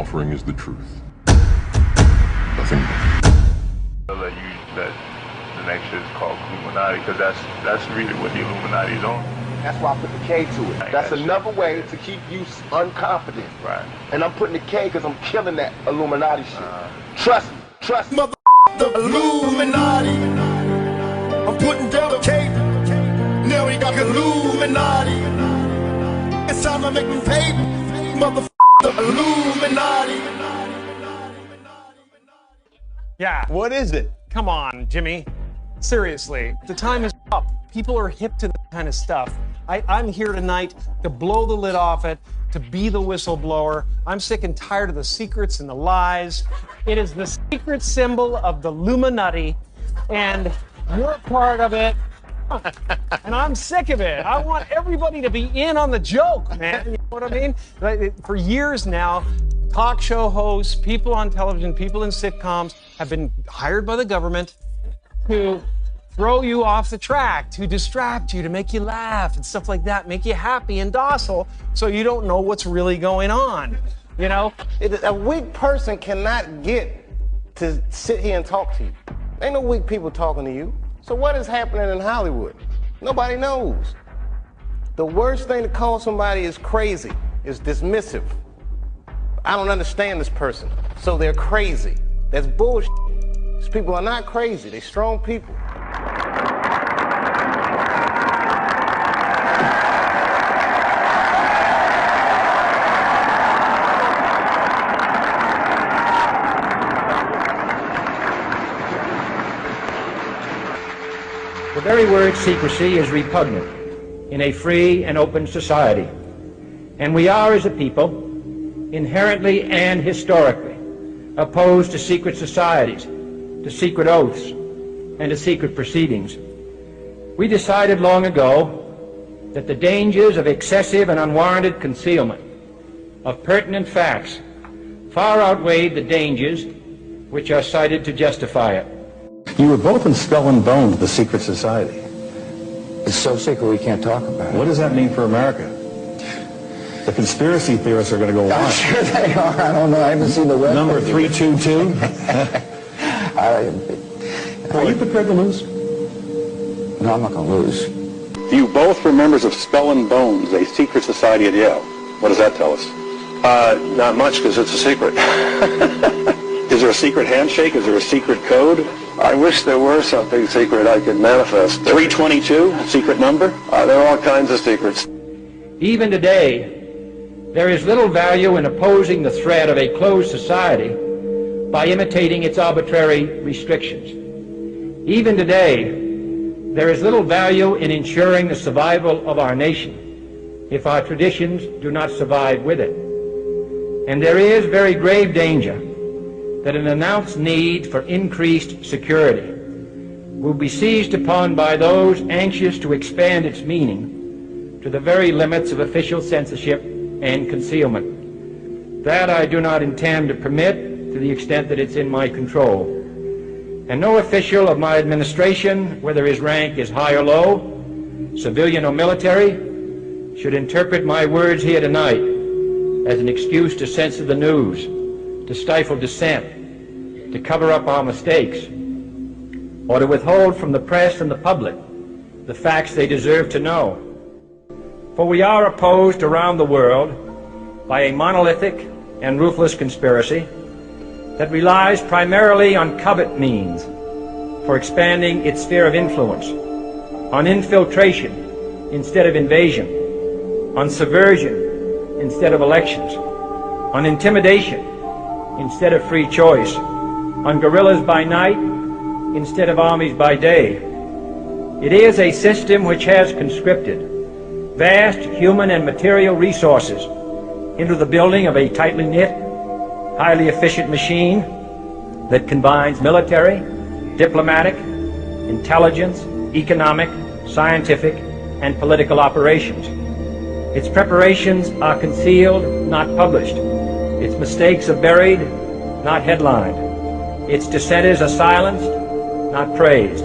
offering is the truth. Nothing more. That the next shit is called Illuminati, because that's really what the Illuminati's on. That's why I put the K to it. That's another way to keep you unconfident. Right. And I'm putting the K because I'm killing that Illuminati shit. Trust me. Trust me. Mother the Illuminati. I'm putting down the K. Now we got the Illuminati. It's time to make me pay. Mother the Illuminati. Yeah. What is it? Come on, Jimmy. Seriously, the time is up. People are hip to that kind of stuff. I'm here tonight to blow the lid off it, to be the whistleblower. I'm sick and tired of the secrets and the lies. It is the secret symbol of the Illuminati, and you're a part of it. And I'm sick of it. I want everybody to be in on the joke, man. You know what I mean? For years now, talk show hosts, people on television, people in sitcoms have been hired by the government to throw you off the track, to distract you, to make you laugh and stuff like that, make you happy and docile so you don't know what's really going on. You know? A weak person cannot get to sit here and talk to you. Ain't no weak people talking to you. So what is happening in Hollywood? Nobody knows. The worst thing to call somebody is crazy, is dismissive. I don't understand this person, so they're crazy. That's bullshit. These people are not crazy, they're strong people. The very word secrecy is repugnant in a free and open society. And we are, as a people, inherently and historically opposed to secret societies, to secret oaths, and to secret proceedings. We decided long ago that the dangers of excessive and unwarranted concealment of pertinent facts far outweighed the dangers which are cited to justify it. You were both in Skull and Bones, the secret society. It's so secret we can't talk about it. What does that mean for America? The conspiracy theorists are going to go I'm on. sure they are. I don't know. I haven't seen the rest. Number 322. Are you prepared to lose? No, I'm not going to lose. You both were members of Skull and Bones, a secret society at Yale. What does that tell us? Not much, because it's a secret. Is there a secret handshake? Is there a secret code? I wish there were something secret I could manifest. 322, secret number? There are all kinds of secrets. Even today, there is little value in opposing the threat of a closed society by imitating its arbitrary restrictions. Even today, there is little value in ensuring the survival of our nation if our traditions do not survive with it. And there is very grave danger that an announced need for increased security will be seized upon by those anxious to expand its meaning to the very limits of official censorship and concealment. That I do not intend to permit to the extent that it's in my control. And no official of my administration, whether his rank is high or low, civilian or military, should interpret my words here tonight as an excuse to censor the news, to stifle dissent, to cover up our mistakes, or to withhold from the press and the public the facts they deserve to know. For we are opposed around the world by a monolithic and ruthless conspiracy that relies primarily on covert means for expanding its sphere of influence, on infiltration instead of invasion, on subversion instead of elections, on intimidation instead of free choice, on guerrillas by night instead of armies by day. It is a system which has conscripted vast human and material resources into the building of a tightly knit, highly efficient machine that combines military, diplomatic, intelligence, economic, scientific, and political operations. Its preparations are concealed, not published. Its mistakes are buried, not headlined. Its dissenters are silenced, not praised.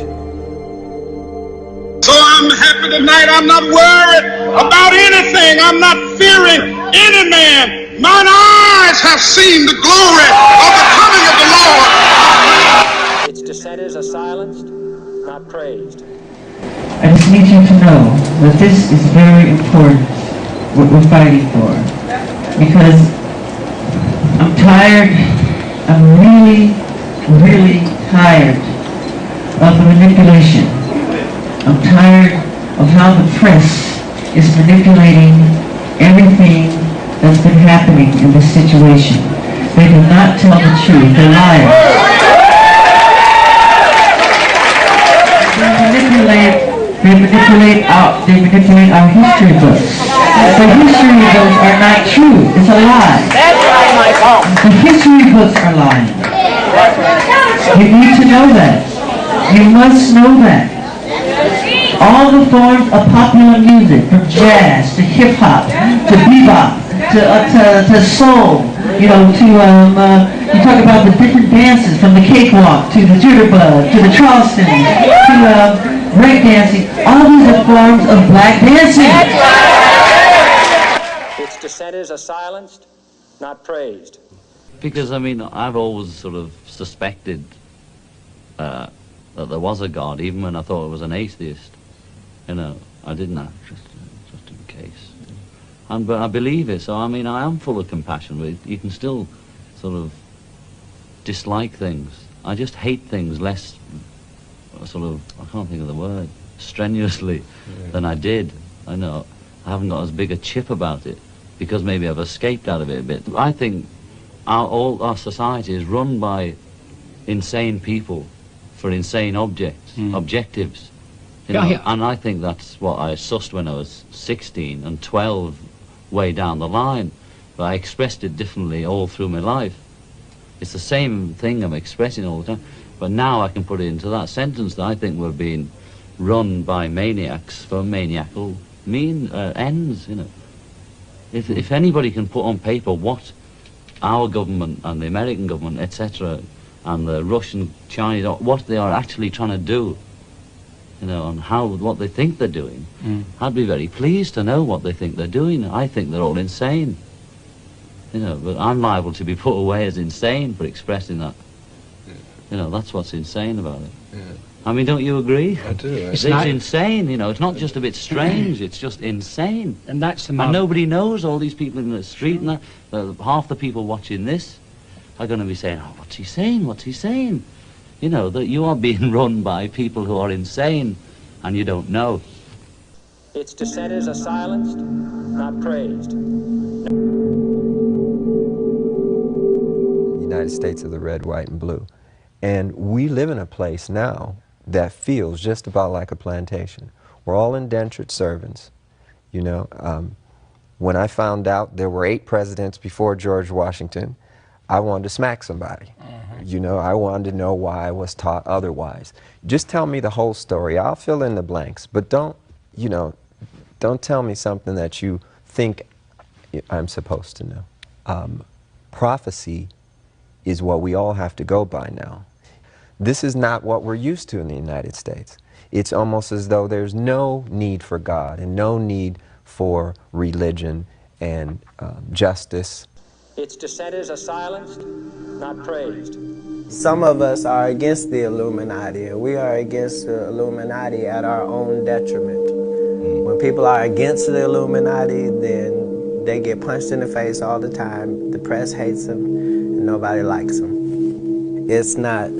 So I'm happy tonight. I'm not worried about anything. I'm not fearing any man. Mine eyes eyes have seen the glory of the coming of the Lord. Its dissenters are silenced, not praised. I just need you to know that this is very important, what we're fighting for. Because I'm tired, I'm really, really tired of the manipulation. I'm tired of how the press is manipulating everything that's been happening in this situation. They do not tell the truth, they're liars. They manipulate our history books. The history books are not true. It's a lie. The history books are lying. You need to know that. You must know that. All the forms of popular music, from jazz to hip hop to bebop to soul, you know, you talk about the different dances, from the cakewalk to the jitterbug to the Charleston to break dancing. All these are forms of black dancing. Its dissenters are silenced, not praised. Because, I mean, I've always sort of suspected that there was a God, even when I thought I was an atheist. You know, I didn't, just in case. But I believe it, so I mean, I am full of compassion, but you can still sort of dislike things. I just hate things less, sort of, I can't think of the word, strenuously than I did. I know, I haven't got as big a chip about it, because maybe I've escaped out of it a bit. I think all our society is run by insane people for insane objectives. You know, and I think that's what I sussed when I was 16 and 12 way down the line, but I expressed it differently all through my life. It's the same thing I'm expressing all the time, but now I can put it into that sentence that I think we're being run by maniacs for maniacal ends, you know. If anybody can put on paper what our government and the American government, etc., and the Russian, Chinese, what they are actually trying to do, you know, and what they think they're doing, I'd be very pleased to know what they think they're doing. I think they're all insane, you know, but I'm liable to be put away as insane for expressing that. You know, that's what's insane about it. I mean, don't you agree? I do. It's insane, you know, it's not just a bit strange, it's just insane. And that's the and nobody knows, all these people in the street and that. Half the people watching this are going to be saying, oh, what's he saying, what's he saying? You know, that you are being run by people who are insane and you don't know. Its dissenters are silenced, not praised. The United States of the red, white, and blue. And we live in a place now that feels just about like a plantation. We're all indentured servants, you know. When I found out there were 8 presidents before George Washington, I wanted to smack somebody. You know, I wanted to know why I was taught otherwise. Just tell me the whole story. I'll fill in the blanks, but don't, you know, don't tell me something that you think I'm supposed to know. Prophecy is what we all have to go by now. This is not what we're used to in the United States. It's almost as though there's no need for God and no need for religion and justice. Its dissenters are silenced, not praised. Some of us are against the Illuminati, and we are against the Illuminati at our own detriment. When people are against the Illuminati, then they get punched in the face all the time. The press hates them, and nobody likes them. It's not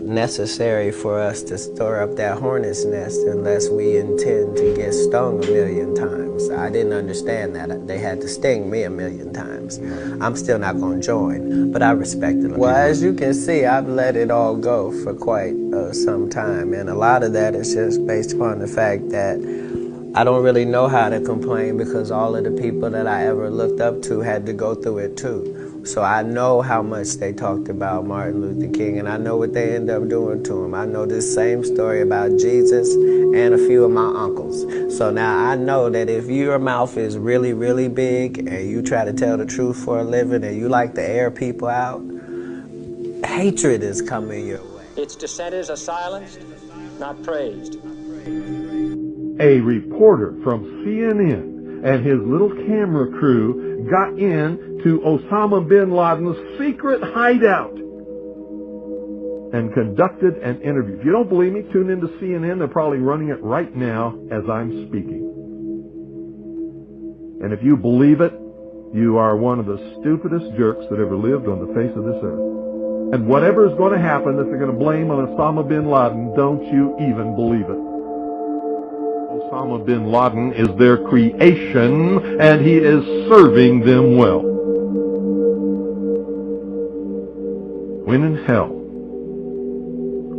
necessary for us to stir up that hornet's nest unless we intend to get stung 1,000,000 times. I didn't understand that. They had to sting me 1,000,000 times. I'm still not going to join, but I respect it. Well, as you can see, I've let it all go for quite some time, and a lot of that is just based upon the fact that I don't really know how to complain because all of the people that I ever looked up to had to go through it too. So I know how much they talked about Martin Luther King, and I know what they end up doing to him. I know this same story about Jesus and a few of my uncles. So now I know that if your mouth is really, really big and you try to tell the truth for a living and you like to air people out, hatred is coming your way. Its dissenters are silenced, not praised. A reporter from CNN and his little camera crew got in to Osama bin Laden's secret hideout and conducted an interview. If you don't believe me, tune into CNN. They're probably running it right now as I'm speaking. And if you believe it, you are one of the stupidest jerks that ever lived on the face of this earth. And whatever is going to happen that they're going to blame on Osama bin Laden, don't you even believe it. Osama bin Laden is their creation, and he is serving them well. When in hell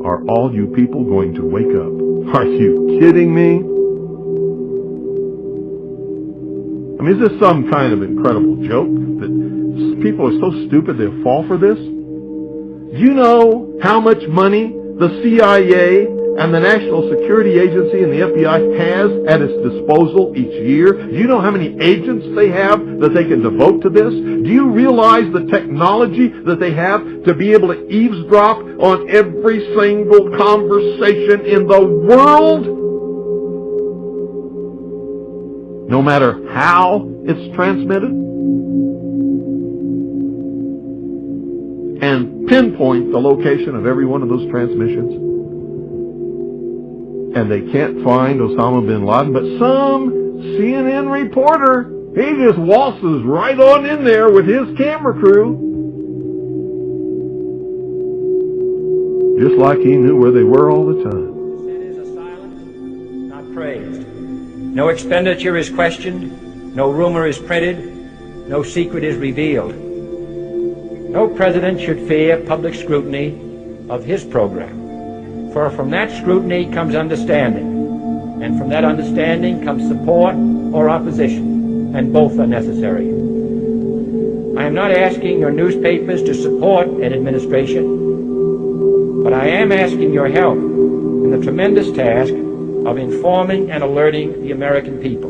are all you people going to wake up? Are you kidding me? I mean, is this some kind of incredible joke that people are so stupid they'll fall for this? Do you know how much money the CIA and the National Security Agency and the FBI has at its disposal each year? Do you know how many agents they have that they can devote to this? Do you realize the technology that they have to be able to eavesdrop on every single conversation in the world? No matter how it's transmitted? And pinpoint the location of every one of those transmissions. And they can't find Osama bin Laden, but some CNN reporter, he just waltzes right on in there with his camera crew. Just like he knew where they were all the time. Sin is a silence, not praised. No expenditure is questioned, no rumor is printed, no secret is revealed. No president should fear public scrutiny of his program, for from that scrutiny comes understanding, and from that understanding comes support or opposition, and both are necessary. I am not asking your newspapers to support an administration, but I am asking your help in the tremendous task of informing and alerting the American people.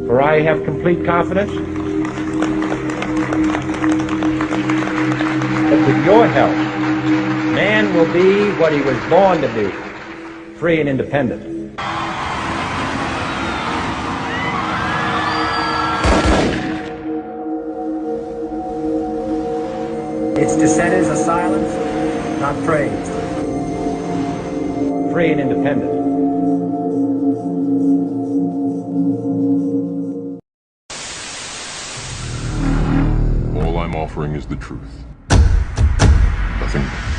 For I have complete confidence that with your help, man will be what he was born to be, free and independent. Its dissent is a silence, not praised. Free and independent. All I'm offering is the truth. Nothing more.